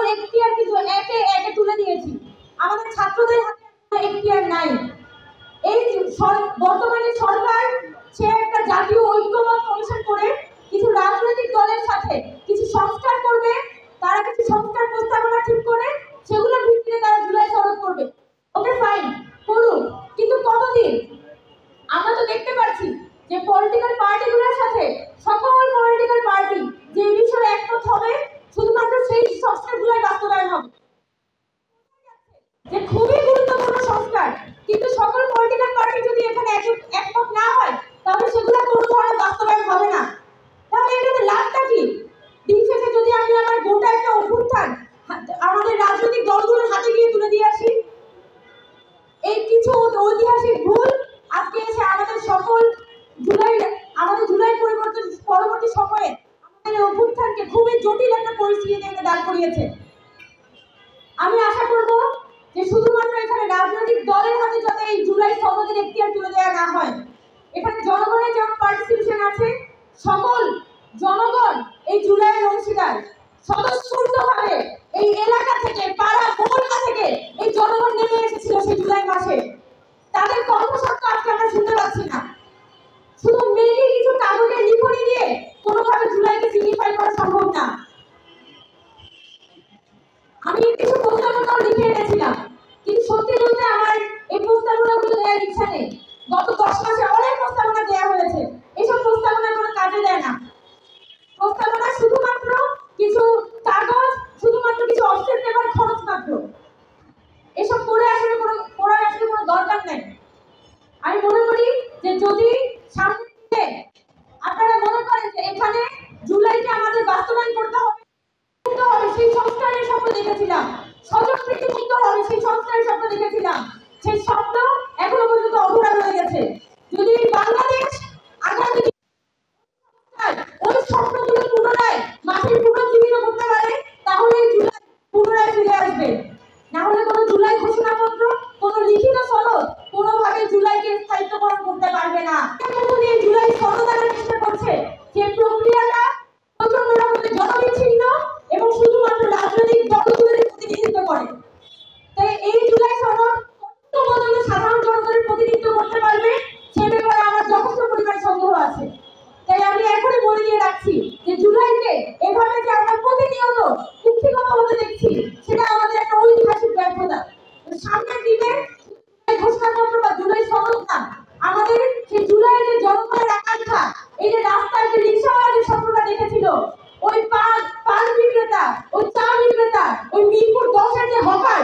সকল এখতিয়ার কিন্তু একে একে তুলে দিয়েছি। আমাদের ছাত্রদের হাতে এখতিয়ার নাই। এই বর্তমানে সরকার সে একটা জাতীয় ঐক্যমত কমিশন করে কিছু রাজনৈতিক দলের সাথে কিছু সংস্কার করবে, তারা কিছু সংস্কার প্রস্তাবনা ঠিক করে সেগুলোর ভিত্তিতে তারা জুলাই সনদ করবে। ওকে ফাইন, করুন, কিন্তু কতদিন? আমরা তো দেখতে পাচ্ছি যে পলিটিক্যাল পার্টিগুলোর সাথে সকল পলিটিক্যাল পার্টি যে বিষয়ে একমত হবে শুধুমাত্র সেই সংস্কারগুলোই বাস্তবায়ন হবে, যে খুবই গুরুত্বপূর্ণ সংস্কার, কিন্তু সকল পলিটিক্যাল পার্টি যদি এখানে একমত না হয় তাহলে সেগুলো কোনো ধরনের বাস্তবায়ন হবে না। তাহলে এটাতে লাভটা কি? দিন শেষে যদি আমি আমার গোটা একটা অভ্যুত্থান আমাদের রাজনৈতিক দলগুলোর হাতে গিয়ে তুলে দিয়ে আসি, এই কিছু ঐতিহাসিক ভুল আজকে এসে আমাদের জুলাই পরবর্তী সময়ে আমাদের অভ্যুত্থানকে খুবই জটিল একটা পরিস্থিতিতে দাঁড় করিয়েছে। আমি আশা করব যে শুধুমাত্র এখানে রাজনৈতিক দলের হাতে যাতে এই জুলাই সনদের এখতিয়ার তুলে দেওয়া না হয়, এখানে জনগণের যেমন পার্টিসিপেশন আছে, সকল জনগণ এই জুলাইয়ের অংশীদার। স্বতঃস্ফূর্তভাবে এই এলাকা থেকে, পাড়া মহল্লা থেকে এই জনগণ নেমে এসেছিল সেই জুলাই মাসে। তাদের কণ্ঠস্বর আজকে আমরা শুনতে পাচ্ছি না। শুধু মেয়েকে কিছু কাগজে লিখনি দিয়ে কোনোভাবে জুলাইকে সিগনিফাই করা সম্ভব না। আমি কিছু প্রস্তাবনাও লিখে এনেছিলাম, কিন্তু সত্যি বলতে আমার এই প্রস্তাবনাগুলো দেওয়ার ইচ্ছা নেই। গত 10 মাসে অনেক প্রস্তাবনা দেওয়া হয়েছে, এইসব প্রস্তাবনা কোনো কাজে দেয় না। প্রস্তাবনা শুধুমাত্র কিছু কাগজ, শুধুমাত্র কিছু অফসেট দেওয়ার খরচ মাত্র। এসব করার আসলে কোনো দরকার নেই। আমি মনে করি যে যদি সামনে আপনারা মনে করেন যে এখানে জুলাইকে আমাদের বাস্তবায়ন করতে হবে, সেই সংস্কারের স্বপ্ন দেখেছিলাম, স্বজনপ্রীতি মুক্ত হবে সেই সংস্কারের স্বপ্ন দেখেছিলাম, সেই স্বপ্ন এখনো পর্যন্ত অধুরা রয়ে গেছে। যদি বাংলাদেশ আগামী ওই স্বপ্নগুলো পুনরায় মাটির পুনর্জীবিত করতে পারে তাহলে জুলাই পুনরায় ফিরে আসবে। না হলে কোনো জুলাই ঘোষণাপত্র, কোনো লিখিত সনদ কোনোভাবে জুলাইকে স্থায়িত্বকরণ করতে পারবে না। এই জুলাই সনদ আনার চেষ্টা করছে, যে প্রক্রিয়াটা প্রচন্ড রকমের জনবিচ্ছিন্ন এবং শুধুমাত্র রাজনৈতিক দলগুলোর প্রতিনিধিত্ব করে। তাই এই জুলাই সনদ কত পর্যন্ত সাধারণ জনগণের প্রতিনিধিত্ব করতে পারবে সে ব্যাপারে আমার যথেষ্ট পরিমাণ সন্দেহ আছে। তাই আমি এখনই বলে দিয়ে রাখছি যে জুলাইকে এভাবে যে আমরা প্রতিনিয়ত কুক্ষিগত হতে দেখছি সেটা আমাদের একটা ঐতিহাসিক ব্যর্থতা। সামনের দিনে ঘোষণাপত্র বা জুলাই সনদ না, আমাদের সেই জুলাইয়ের যে জনগণের আকাঙ্ক্ষা, এই যে রাস্তায় যে রিক্সাওয়ালা যে স্বপ্নটা দেখেছিল, ওই পান বিক্রেতা, ওই চা বিক্রেতা, ওই মিরপুর 10-এর যে হকার,